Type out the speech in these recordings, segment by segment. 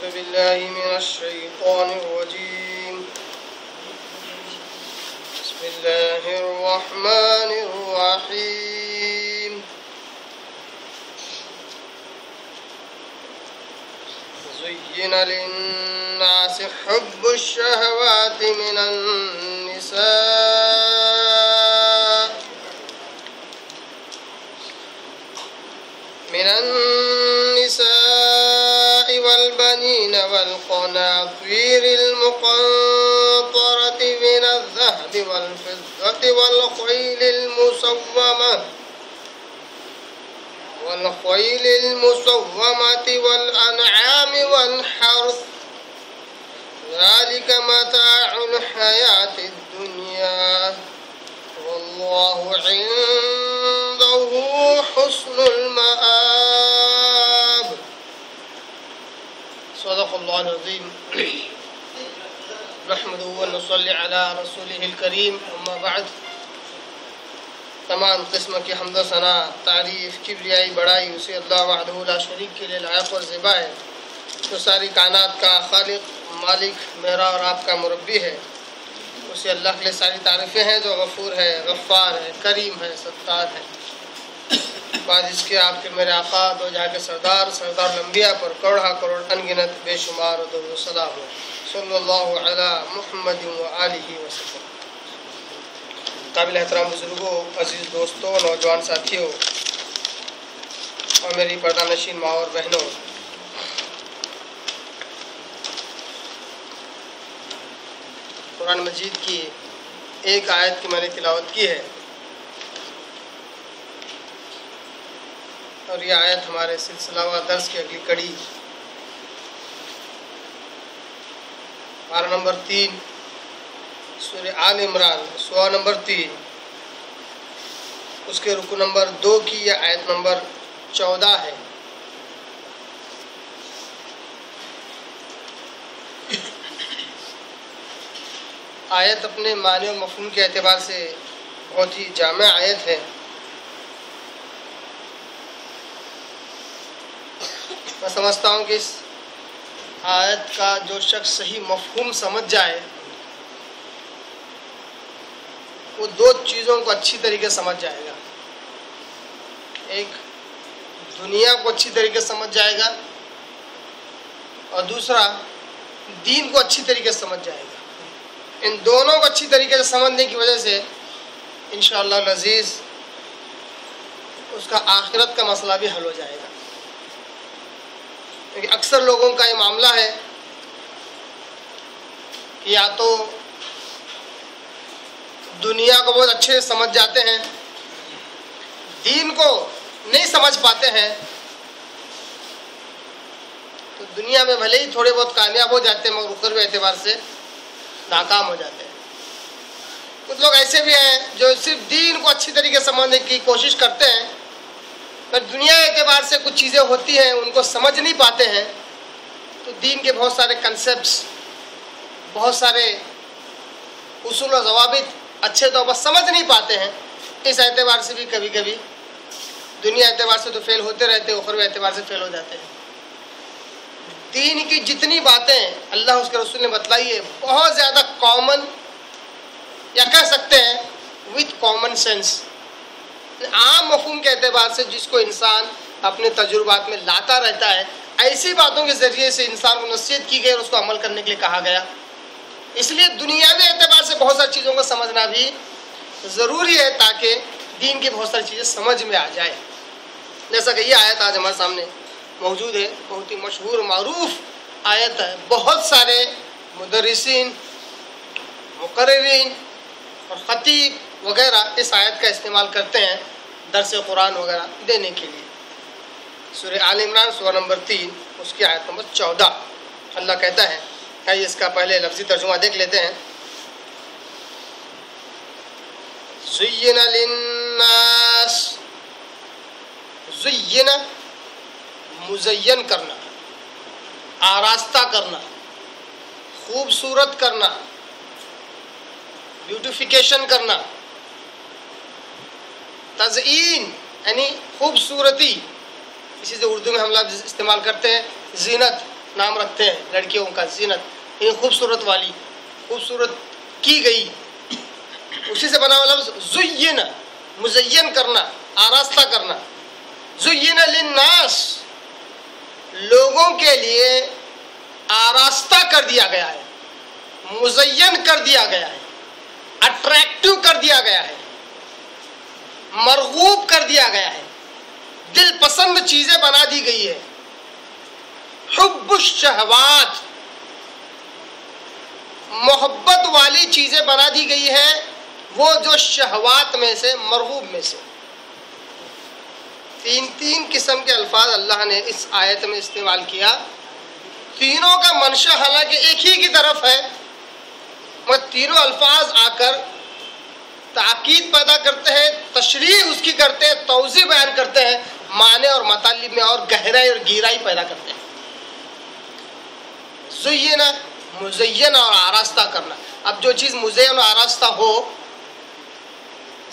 أعوذ بالله من الشيطان الرجيم. بسم الله الرحمن الرحيم. زين للناس حب الشهوات من النساء والبنين والقناطير المقنطرة من الذهب والفضة والخيل المسومة والأنعام والحرث ذلك متاع الحياة الدنيا والله عنده حسن المآب. صدق الله العظيم. نحمده ونصلي على رسوله الكريم. اما بعد. تمام قسم کی حمد و ثنا، تعریف، کبریائی، بڑائی اسے اللہ وحدہ لا شریک کے لیے لائق اور زیبا ہے، جو ساری کائنات کا خالق، مالک، میرا اور آپ کا مربی ہے. اسے اللہ کے لیے ساری تعریفیں ہیں، جو غفور ہے، غفار ہے، کریم ہے، ستار ہے. بعد اس کے آپ کے میرے آقا دو جہاں کے سردار الانبیاء پر کروڑا کروڑ انگنت بے شمار درود و سلام ہو. صلی اللہ علی محمد و آلہ وسلم. قابل احترام بزرگوں، عزیز دوستوں، نوجوان ساتھیوں اور میری پردہ نشین ماں اور بہنوں، قرآن مجید کی ایک آیت کی میں نے تلاوت کی ہے، اور یہ آیت ہمارے سلسلہ و درس کی اگلی کڑی، پارہ نمبر 3 سورہ آل عمران، سورہ نمبر 3، اس کے رکوع نمبر 2 کی یہ آیت نمبر 14 ہے. آیت اپنے معنی و مفہوم کے اعتبار سے بہت ہی جامع آیت ہے. میں سمجھتا ہوں کہ اس آیت کا جو شخص صحیح مفہوم سمجھ جائے، وہ دو چیزوں کو اچھی طریقے سے سمجھ جائے گا. ایک دنیا کو اچھی طریقے سے سمجھ جائے گا، اور دوسرا دین کو اچھی طریقے سے سمجھ جائے گا. ان دونوں کو اچھی طریقے سے سمجھنے کی وجہ سے انشاءاللہ العزیز اس کا آخرت کا مسئلہ بھی حل ہو جائے گا. کیونکہ اکثر لوگوں کا یہ معاملہ ہے کہ یا تو دنیا کو بہت اچھے سے سمجھ جاتے ہیں، دین کو نہیں سمجھ پاتے ہیں، تو دنیا میں بھلے ہی تھوڑے بہت کامیاب ہو جاتے ہیں مگر اخروی اعتبار سے ناکام ہو جاتے ہیں. کچھ لوگ ایسے بھی ہیں جو صرف دین کو اچھی طریقے سے سمجھنے کی کوشش کرتے ہیں، پر دنیا کے اعتبار سے کچھ چیزیں ہوتی ہیں ان کو سمجھ نہیں پاتے ہیں، تو دین کے بہت سارے کنسیپٹس، بہت سارے اصول و ضوابط اچھے طور پر سمجھ نہیں پاتے ہیں. اس اعتبار سے بھی کبھی کبھی دنیا اعتبار سے تو فیل ہوتے رہتے ہیں، اخروی اعتبار سے فیل ہو جاتے ہیں. دین کی جتنی باتیں اللہ اس کے رسول نے بتلائی ہے بہت زیادہ کامن، یا کہہ سکتے ہیں وتھ کامن سینس، عام مفہوم کے اعتبار سے جس کو انسان اپنے تجربات میں لاتا رہتا ہے، ایسی باتوں کے ذریعے سے انسان کو نصیحت کی گئی اور اس کو عمل کرنے کے لیے کہا گیا. اس لیے دنیاوی اعتبار سے بہت ساری چیزوں کو سمجھنا بھی ضروری ہے تاکہ دین کی بہت ساری چیزیں سمجھ میں آ جائے. جیسا کہ یہ آیت آج ہمارے سامنے موجود ہے، بہت ہی مشہور معروف آیت ہے. بہت سارے مدرسین، مقررین اور خطیب وغیرہ اس آیت کا استعمال کرتے ہیں درس قرآن وغیرہ دینے کے لیے. سورہ آل عمران سورہ نمبر 3 اس کی آیت نمبر 14 اللہ کہتا ہے، آئیے اس کا پہلے لفظی ترجمہ دیکھ لیتے ہیں. زین للناس، زین مزین کرنا، آراستہ کرنا، خوبصورت کرنا، بیوٹیفیکیشن کرنا. تزئین یعنی خوبصورتی، اسی سے اردو میں ہم لفظ استعمال کرتے ہیں زینت. نام رکھتے ہیں لڑکیوں کا، زینت، یہ خوبصورت والی، خوبصورت کی گئی، اسی سے بنا ہوا لفظ زین، مزین کرنا، آراستہ کرنا. زین للناس، لوگوں کے لیے آراستہ کر دیا گیا ہے، مزین کر دیا گیا ہے، اٹریکٹیو کر دیا گیا ہے، مرغوب کر دیا گیا ہے، دل پسند چیزیں بنا دی گئی ہے. حب الشہوات، محبت والی چیزیں بنا دی گئی ہے، وہ جو شہوات میں سے، مرغوب میں سے. تین قسم کے الفاظ اللہ نے اس آیت میں استعمال کیا. تینوں کا منشا حالانکہ ایک ہی کی طرف ہے، مگر تینوں الفاظ آ کر تاکید پیدا کرتے ہیں، تشریح اس کی کرتے ہیں، توضیح بیان کرتے ہیں، معنی اور مطالب میں اور گہرائی اور گہرائی پیدا کرتے ہیں. زینا، مزین اور آراستہ کرنا. اب جو چیز مزین اور آراستہ ہو،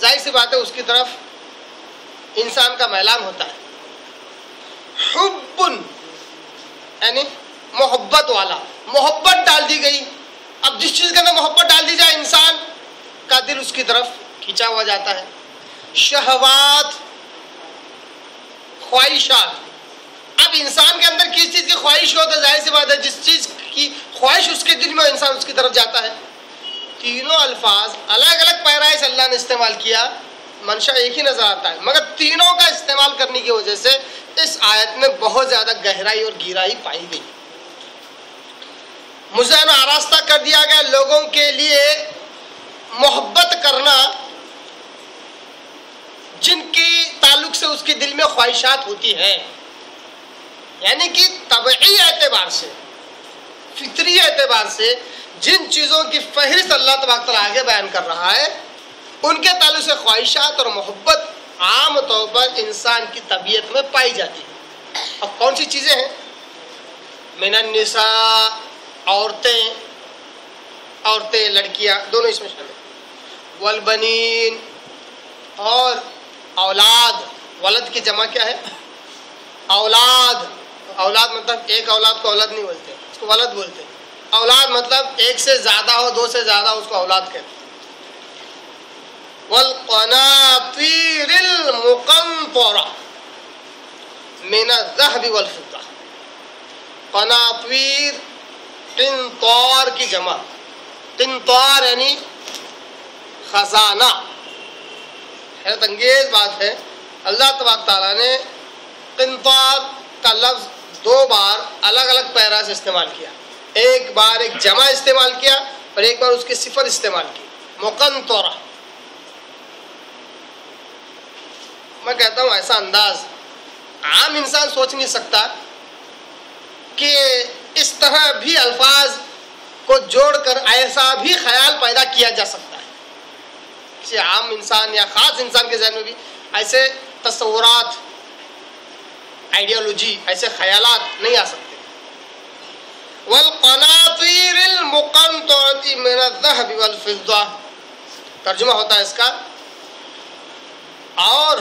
ظاہر سی بات ہے اس کی طرف انسان کا میلان ہوتا ہے. حب یعنی محبت والا، محبت ڈال دی گئی. اب جس چیز کے اندر محبت ڈال دی جائے، انسان کا دل اس کی طرف کھینچا ہوا جاتا ہے. شہوات، خواہشات. اب انسان کے اندر کس چیز کی خواہش ہو تو ظاہر سی بات ہے جس چیز کی خواہش اس کے دل میں انسان اس کی طرف جاتا ہے. تینوں الفاظ الگ الگ پیرائے سے اللہ نے استعمال کیا، منشا ایک ہی نظر آتا ہے، مگر تینوں کا استعمال کرنے کی وجہ سے اس آیت میں بہت زیادہ گہرائی اور گہرائی پائی گئی. مزین آراستہ کر دیا گیا، لوگوں کے لیے محبت کرنا جن کی تعلق سے اس کے دل میں خواہشات ہوتی ہیں، یعنی کہ طبعی اعتبار سے، فطری اعتبار سے جن چیزوں کی فہرست اللہ تبارک تعالیٰ آگے بیان کر رہا ہے، ان کے تعلق سے خواہشات اور محبت عام طور پر انسان کی طبیعت میں پائی جاتی ہے. اب کون سی چیزیں ہیں؟ من النساء، عورتیں، لڑکیاں دونوں اس میں شامل. والبنین، اور اولاد. ولد کی جمع کیا ہے؟ اولاد. اولاد مطلب ایک اولاد کو اولاد نہیں بولتے، اس کو ولد بولتے. اولاد مطلب ایک سے زیادہ ہو، دو سے زیادہ ہو، اس کو اولاد کہتے ہیں. والقناطیر المقنطرہ من الذهب والفضہ. قناطیر، قنطار کی جمع. قنطار یعنی خزانہ. حیرت انگیز بات ہے، اللہ تبارک تعالیٰ نے قنطار کا لفظ دو بار الگ الگ پیرا سے استعمال کیا. ایک بار ایک جمع استعمال کیا اور ایک بار اس کی صفت استعمال کی، مقنطرہ. میں کہتا ہوں ایسا انداز عام انسان سوچ نہیں سکتا کہ اس طرح بھی الفاظ کو جوڑ کر ایسا بھی خیال پیدا کیا جا سکتا ہے. کسی عام انسان یا خاص انسان کے ذہن میں بھی ایسے تصورات، آئیڈیالوجی، ایسے خیالات نہیں آ سکتے. والقناطیر المقنطرۃ من الذهب والفضہ، ترجمہ ہوتا ہے اس کا، اور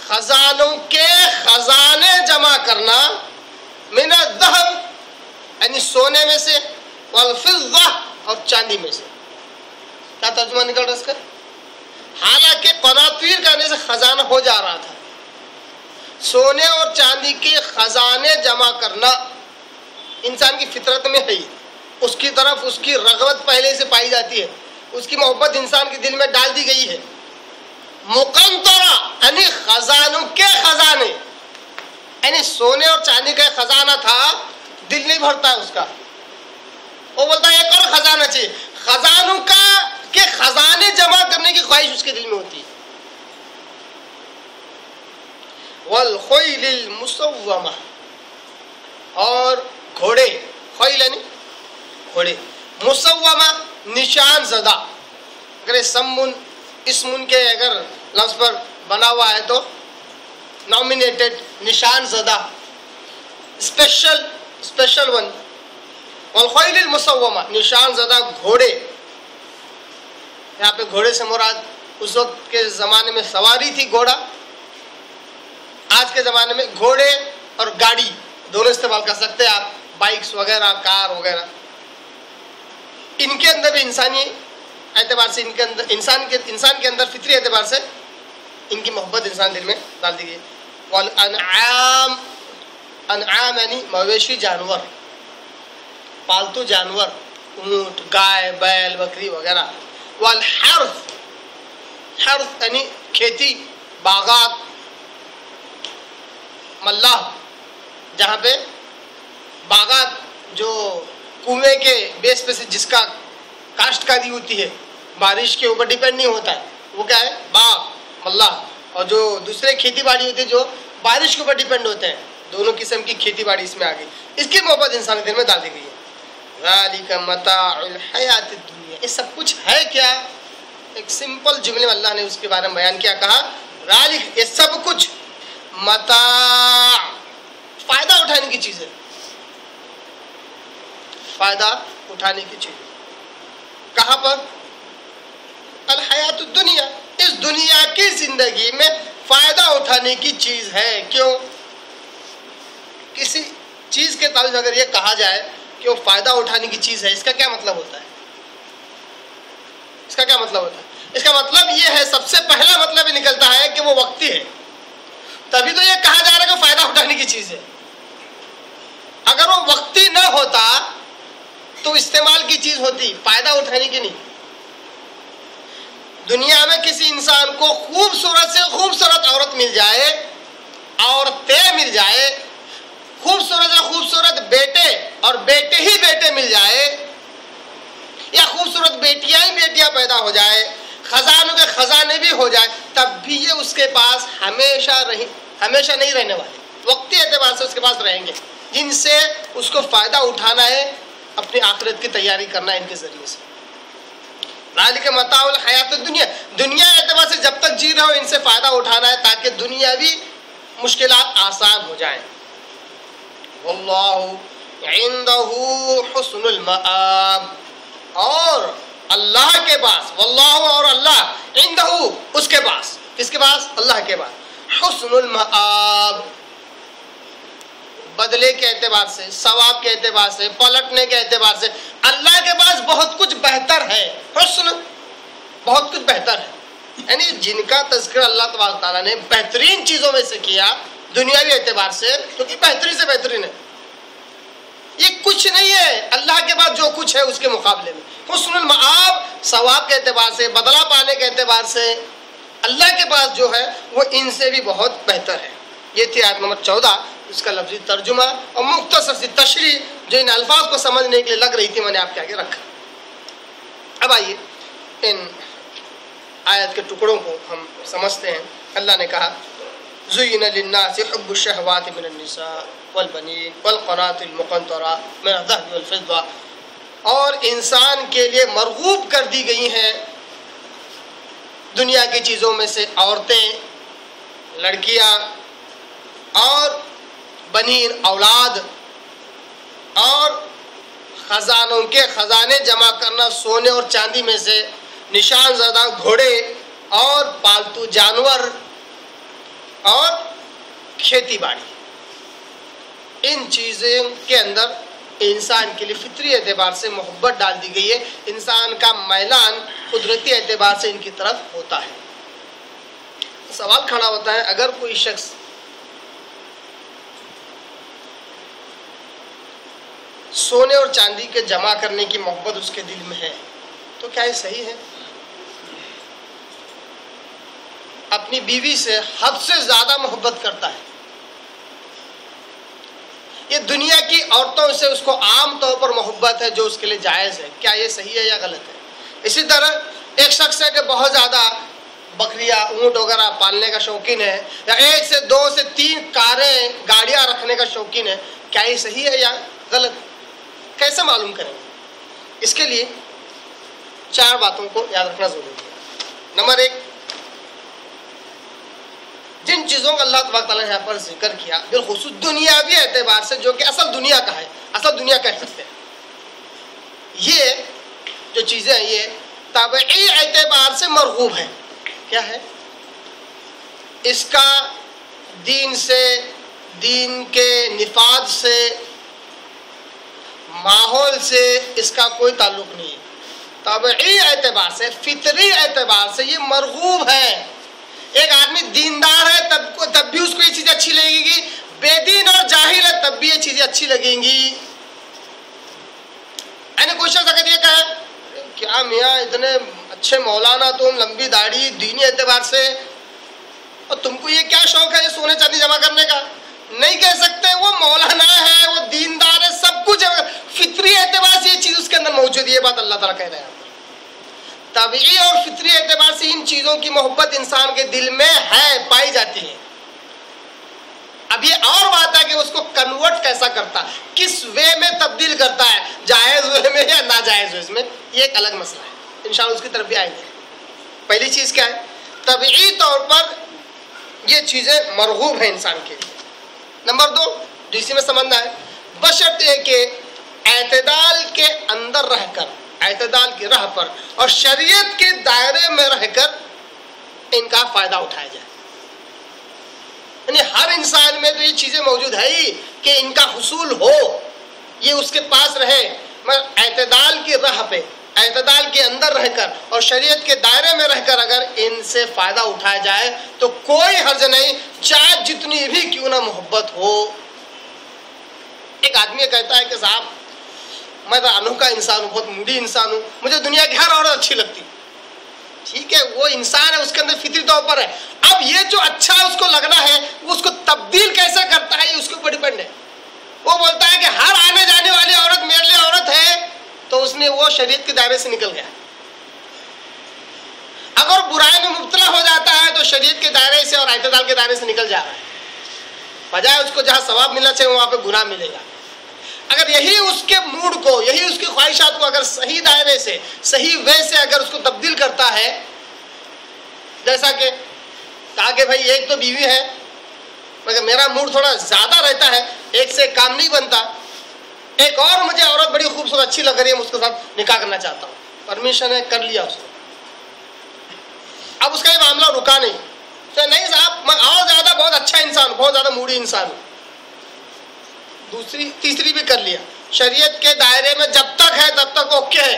خزانوں کے خزانے جمع کرنا، من الذهب یعنی سونے میں سے، والفضہ اور چاندی میں سے. کیا ترجمہ نکل رہا ہے اس کا؟ حالانکہ قناطیر کہنے سے خزانہ ہو جا رہا تھا. سونے اور چاندی کے خزانے جمع کرنا انسان کی فطرت میں ہے، اس کی طرف اس کی رغبت پہلے سے پائی جاتی ہے، اس کی محبت انسان کے دل میں ڈال دی گئی ہے. مقنطرہ یعنی خزانوں کے خزانے، یعنی سونے اور چاندی کا خزانہ تھا، دل نہیں بھرتا ہے اس کا، وہ بولتا ہے ایک اور خزانہ چاہیے. خزانوں کے خزانے جمع کرنے کی خواہش اس کے دل میں ہوتی ہے. والخیل المسومہ، اور گھوڑے، خیل یعنی گھوڑے، مسومہ نشان زدہ. اگر اسمن کے اگر لفظ پر بنا ہوا ہے تو نامینیٹڈ، نشان زدہ، اسپیشل ون. والخیل المسومہ، نشان زدہ گھوڑے. یہاں پہ گھوڑے سے مراد اس وقت کے زمانے میں سواری تھی گھوڑا. آج کے زمانے میں گھوڑے اور گاڑی دونوں استعمال کر سکتے ہیں آپ، بائکس وغیرہ، کار وغیرہ. ان کے اندر بھی انسانی اعتبار سے انسان کے اندر فطری اعتبار سے ان کی محبت انسان دل میں ڈال دی گئی. والانعام، انعام یعنی مویشی جانور، پالتو جانور، اونٹ، گائے، بیل، بکری وغیرہ. والحرث، حرث یعنی کھیتی، باغات، ملاح جہاں پہ باغات جو کنویں کے بیس پہ سے جس کا کاشتکاری ہوتی ہے، بارش کے اوپر ڈیپینڈ نہیں ہوتا ہے، وہ کیا ہے؟ باغ، ملاح. اور جو دوسرے کھیتی باڑی ہوتی ہے جو بارش کے اوپر ڈیپینڈ ہوتے ہیں، دونوں قسم کی کھیتی باڑی اس میں آ گئی. اس کی محبت انسان کے دل میں ڈال دی گئی ہے. ذالک متاع الحیات الدنیا، یہ سب کچھ ہے کیا؟ ایک سمپل جملے میں اللہ نے اس کے بارے میں بیان کیا، کہا ذالک، یہ سب کچھ متاع، فائدہ اٹھانے کی چیز ہے، فائدہ اٹھانے کی چیز. کہاں پر؟ الحیات الدنیا، اس دنیا کی زندگی میں فائدہ اٹھانے کی چیز ہے. کیوں؟ کسی چیز کے تعلق اگر یہ کہا جائے کہ وہ فائدہ اٹھانے کی چیز ہے، اس کا کیا مطلب ہوتا ہے؟ اس کا کیا مطلب ہوتا ہے؟ اس کا مطلب یہ ہے، سب سے پہلا مطلب یہ نکلتا ہے کہ وہ وقتی ہے. تبھی تو یہ کہا جا رہا ہے کہ فائدہ اٹھانے کی چیز ہے. اگر وہ وقتی نہ ہوتا تو استعمال کی چیز ہوتی، فائدہ اٹھانے کی نہیں. دنیا میں کسی انسان کو خوبصورت سے خوبصورت عورت مل جائے، عورتیں مل جائے، خوبصورت سے خوبصورت بیٹے اور بیٹے ہی بیٹے مل جائے، یا خوبصورت بیٹیاں ہی بیٹیاں پیدا ہو جائے، خزانوں کے خزانے بھی ہو جائے، تب بھی یہ اس کے پاس ہمیشہ نہیں رہنے والے، وقتی اعتبار سے اس کے پاس رہیں گے، جن سے اس کو فائدہ اٹھانا ہے، اپنی آخرت کی تیاری کرنا ہے ان کے ذریعے سے. ذالک متاع الحیات الدنیا، دنیا اعتبار سے جب تک جی رہے ہو ان سے فائدہ اٹھانا ہے تاکہ دنیاوی مشکلات آسان ہو جائیں. واللہ عندہ حسن المآب، اور اللہ کے پاس، واللہ اور اللہ، عندہ اس کے پاس، کس کے پاس؟ اللہ کے پاس، حسن المآب، بدلے کے اعتبار سے، ثواب کے اعتبار سے، پلٹنے کے اعتبار سے اللہ کے پاس بہت کچھ بہتر ہے. حسن، بہت کچھ بہتر ہے، یعنی جن کا تذکرہ اللہ تبارک تعالیٰ نے بہترین چیزوں میں سے کیا دنیاوی اعتبار سے، کیونکہ بہترین سے بہترین ہے، یہ کچھ نہیں ہے اللہ کے پاس جو کچھ ہے اس کے مقابلے میں. حسن المآب، ثواب کے اعتبار سے، بدلہ پانے کے اعتبار سے اللہ کے پاس جو ہے وہ ان سے بھی بہت بہتر ہے. یہ تھی آیت نمبر 14، اس کا لفظی ترجمہ اور مختصر سی تشریح جو ان الفاظ کو سمجھنے کے لیے لگ رہی تھی، میں نے آپ کے آگے رکھا. اب آئیے ان آیت کے ٹکڑوں کو ہم سمجھتے ہیں. اللہ نے کہا زُيِّنَ لِلنَّاسِ حُبُّ الشَّهَوَاتِ مِنَ النِّسَاءِ وَالْبَنِينَ وَالْقَنَاطِرِ الْمُقَنطَرَةِ مِنَ الذَّهَبِ وَالْفِضَّةِ، اور انسان کے لیے مرغوب کر دی گئی ہیں دنیا کی چیزوں میں سے عورتیں، لڑکیاں، اور بنین اولاد، اور خزانوں کے خزانے جمع کرنا سونے اور چاندی میں سے، نشان زدہ گھوڑے اور پالتو جانور اور کھیتی باڑی. ان چیزوں کے اندر انسان کے لیے فطری اعتبار سے محبت ڈال دی گئی ہے. انسان کا میلان قدرتی اعتبار سے ان کی طرف ہوتا ہے. سوال کھڑا ہوتا ہے، اگر کوئی شخص سونے اور چاندی کے جمع کرنے کی محبت اس کے دل میں ہے تو کیا یہ صحیح ہے؟ اپنی بیوی سے حد سے زیادہ محبت کرتا ہے، یہ دنیا کی عورتوں سے اس کو عام طور پر محبت ہے جو اس کے لیے جائز ہے، کیا یہ صحیح ہے یا غلط ہے؟ اسی طرح ایک شخص ہے کہ بہت زیادہ بکریاں، اونٹ وغیرہ پالنے کا شوقین ہے، یا 1 سے 2 سے 3 کاریں، گاڑیاں رکھنے کا شوقین ہے، کیا یہ صحیح ہے یا غلط؟ کیسے معلوم کریں گے؟ اس کے لیے 4 باتوں کو یاد رکھنا ضروری ہے. نمبر 1، جن چیزوں کا اللہ تبارک تعالیٰ نے یہاں پر ذکر کیا بالخصوص دنیاوی اعتبار سے، جو کہ اصل دنیا کا ہے، اصل دنیا کہہ سکتے ہیں، یہ جو چیزیں ہیں یہ طبعی اعتبار سے مرغوب ہیں. کیا ہے؟ اس کا دین سے، دین کے نفاذ سے، ماحول سے اس کا کوئی تعلق نہیں ہے۔ طبعی اعتبار سے، فطری اعتبار سے یہ مرغوب ہے۔ ایک آدمی دیندار ہے تب بھی اس کو یہ چیزیں اچھی لگے گی، بے دین اور جاہل ہے تب بھی یہ چیزیں اچھی لگیں گی۔ میں نے کوئی شخص اگر یہ کہا کیا میاں اتنے اچھے مولانا تم، لمبی داڑھی، دینی اعتبار سے، اور تم کو یہ کیا شوق ہے یہ سونے چاندی جمع کرنے کا؟ نہیں کہہ سکتے، وہ مولانا ہے، وہ دیندار ہے، سب کچھ ہے، فطری اعتبار سے یہ چیز اس کے اندر موجود ہے۔ یہ بات اللہ تعالیٰ کہہ رہے ہیں۔ طبعی اور فطری اعتبار سے ان چیزوں کی محبت انسان کے دل میں ہے، پائی جاتی ہے۔ اب یہ اور بات ہے کہ اس کو کنورٹ کیسا کرتا ہے، کس وے میں تبدیل کرتا ہے، جائز وے میں یا ناجائز وے میں، یہ ایک الگ مسئلہ ہے، انشاءاللہ اس کی طرف بھی آئیں گے۔ پہلی چیز کیا ہے؟ طبعی طور پر یہ چیزیں مرغوب ہیں انسان کے لیے۔ نمبر 2 جو اسی میں سمجھنا ہے، بشرطے کہ اعتدال کے اندر رہ کر، اعتدال کی راہ پر اور شریعت کے دائرے میں رہ کر ان کا فائدہ اٹھایا جائے۔ یعنی ہر انسان میں تو یہ چیزیں موجود ہے ہی کہ ان کا حصول ہو، یہ اس کے پاس رہے، مگر اعتدال کی راہ پہ، اعتدال کے اندر رہ کر اور شریعت کے دائرے میں رہ کر اگر ان سے فائدہ اٹھایا جائے تو کوئی حرج نہیں، چاہے جتنی بھی کیوں نہ محبت ہو۔ ایک آدمی کہتا ہے کہ صاحب میں تو انوکھا انسان ہوں، بہت موڈی انسان ہوں، مجھے دنیا کی ہر عورت اچھی لگتی۔ ٹھیک ہے، وہ انسان ہے، اس کے اندر فطری طور پر ہے۔ اب یہ جو اچھا اس کو لگنا ہے وہ اس کو تبدیل کیسے کرتا ہے یہ اس کے اوپر ڈیپینڈ ہے۔ وہ بولتا ہے کہ ہر آنے جانے والی عورت میرے لیے عورت ہے، تو اس نے وہ شریعت کے دائرے سے نکل گیا۔ اگر برائی میں مبتلا ہو جاتا ہے تو شریعت کے دائرے سے اور اعتدال کے دائرے سے نکل جا رہا ہے، بجائے اس کو جہاں ثواب ملنا چاہیے وہاں پہ گناہ ملے گا۔ اگر یہی اس کے موڈ کو، یہی اس کی خواہشات کو اگر صحیح دائرے سے، صحیح وے سے اگر اس کو تبدیل کرتا ہے، جیسا کہ کہا کہ بھائی ایک تو بیوی ہے مگر میرا موڈ تھوڑا زیادہ رہتا ہے، ایک سے کام نہیں بنتا، ایک اور مجھے عورت بڑی خوبصورت اچھی لگ رہی ہے، میں اس کے ساتھ نکاح کرنا چاہتا ہوں، پرمیشن ہے، کر لیا اس نے۔ اب اس کا یہ معاملہ رکا نہیں، تو نہیں صاحب میں اور زیادہ بہت اچھا انسان ہوں، بہت زیادہ موڈی انسان ہوں، تیسری بھی کر لیا، شریعت کے دائرے میں جب تک ہے تب تک اوکے ہے۔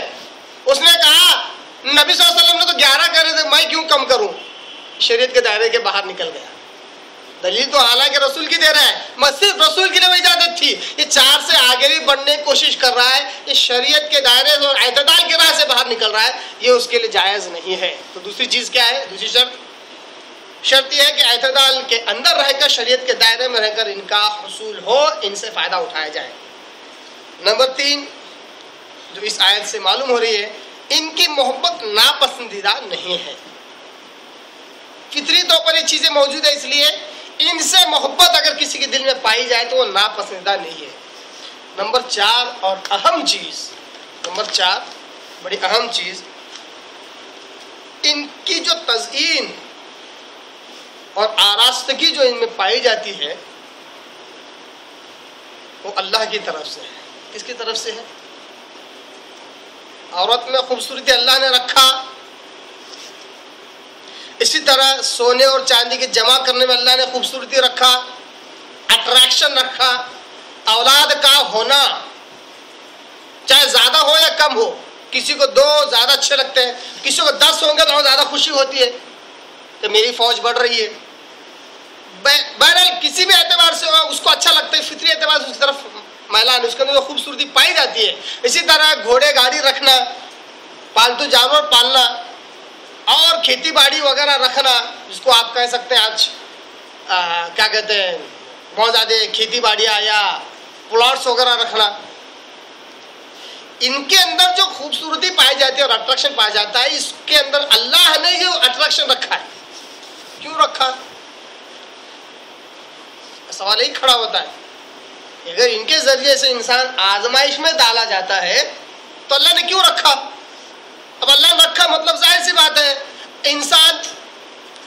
اس نے کہا نبی صلی اللہ علیہ وسلم نے تو 11 کر رہے تھے، میں کیوں کم کروں؟ شریعت کے دائرے کے باہر نکل گیا۔ دلیل تو حالانکہ رسول کی دے رہا ہے، میں صرف رسول کی اجازت تھی، یہ 4 سے آگے بھی بڑھنے کی کوشش کر رہا ہے، یہ شریعت کے دائرے سے اور اعتدال کے راہ سے باہر نکل رہا ہے، یہ اس کے لیے جائز نہیں ہے۔ تو دوسری چیز کیا ہے؟ دوسری شرط یہ ہے کہ اعتدال کے اندر رہ کر، شریعت کے دائرے میں رہ کر ان کا حصول ہو، ان سے فائدہ اٹھایا جائے۔ نمبر 3 جو اس آیت سے معلوم ہو رہی ہے، ان کی محبت ناپسندیدہ نہیں ہے۔ فطری طور پر یہ چیزیں موجود ہیں، اس لیے ان سے محبت اگر کسی کے دل میں پائی جائے تو وہ ناپسندیدہ نہیں ہے۔ نمبر 4 اور اہم چیز، نمبر 4 بڑی اہم چیز، ان کی جو تزئین اور آراستگی جو ان میں پائی جاتی ہے وہ اللہ کی طرف سے ہے۔ کس کی طرف سے ہے؟ عورت میں خوبصورتی اللہ نے رکھا، اسی طرح سونے اور چاندی کے جمع کرنے میں اللہ نے خوبصورتی رکھا، اٹریکشن رکھا۔ اولاد کا ہونا چاہے زیادہ ہو یا کم ہو، کسی کو 2 زیادہ اچھے لگتے ہیں، کسی کو 10 ہوں گے تو زیادہ خوشی ہوتی ہے کہ میری فوج بڑھ رہی ہے۔ بہرحال کسی بھی اعتبار سے اس کو اچھا لگتا ہے، فطری اعتبار سے اس طرف میلان، اس کے اندر خوبصورتی پائی جاتی ہے۔ اسی طرح گھوڑے گاڑی رکھنا، پالتو جانور پالنا اور کھیتی باڑی وغیرہ رکھنا، جس کو آپ کہہ سکتے ہیں آج کیا کہتے ہیں، بہت زیادہ کھیتی باڑیاں یا پلاٹس وغیرہ رکھنا، ان کے اندر جو خوبصورتی پائی جاتی ہے اور اٹریکشن پایا جاتا ہے، اس کے اندر اللہ نے جو اٹریکشن رکھا ہے، کیوں رکھا؟ سوال یہی کھڑا ہوتا ہے، اگر ان کے ذریعے سے انسان آزمائش میں ڈالا جاتا ہے تو اللہ نے کیوں رکھا؟ اب اللہ نے رکھا مطلب ظاہر سی بات ہے انسان،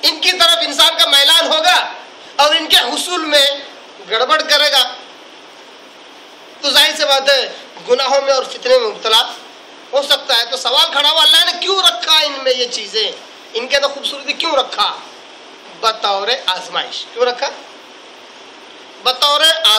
ان کی طرف انسان کا میلان ہوگا اور ان کے حصول میں گڑبڑ کرے گا، تو ظاہر سی بات ہے گناہوں میں اور فتنے میں مبتلا ہو سکتا ہے۔ تو سوال کھڑا ہوا اللہ نے کیوں رکھا ان میں یہ چیزیں، ان کے اندر خوبصورتی کیوں رکھا؟ بطور آزمائش۔ کیوں رکھا؟ بطور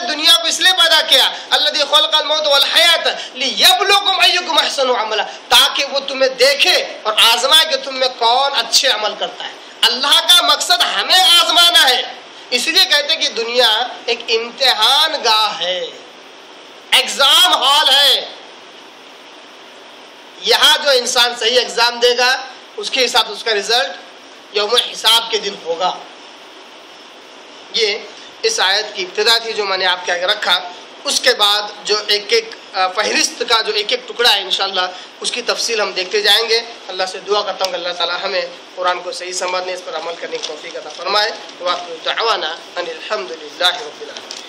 نے دنیا کو اس لیے پیدا کیا، الذی خلق الموت والحیات لیبلوکم ایکم احسن عملا، تاکہ وہ تمہیں دیکھے اور آزمائے کہ تم میں کون اچھے عمل کرتا ہے۔ اللہ کا مقصد ہمیں آزمانا ہے، اس لیے کہتے ہیں کہ دنیا ایک امتحان گاہ ہے، ایگزام ہال ہے۔ یہاں جو انسان صحیح ایگزام دے گا اس کے حساب سے اس کا رزلٹ یوم حساب کے دن ہوگا۔ یہ اس آیت کی ابتدا تھی جو میں نے آپ کے آگے رکھا۔ اس کے بعد جو ایک ایک فہرست کا جو ایک ایک ٹکڑا ہے انشاءاللہ اس کی تفصیل ہم دیکھتے جائیں گے۔ اللہ سے دعا کرتا ہوں کہ اللہ تعالی ہمیں قرآن کو صحیح سمجھنے، اس پر عمل کرنے کی توفیق عطا فرمائے۔ وآخر دعوانا ان الحمد للہ رب العالمین۔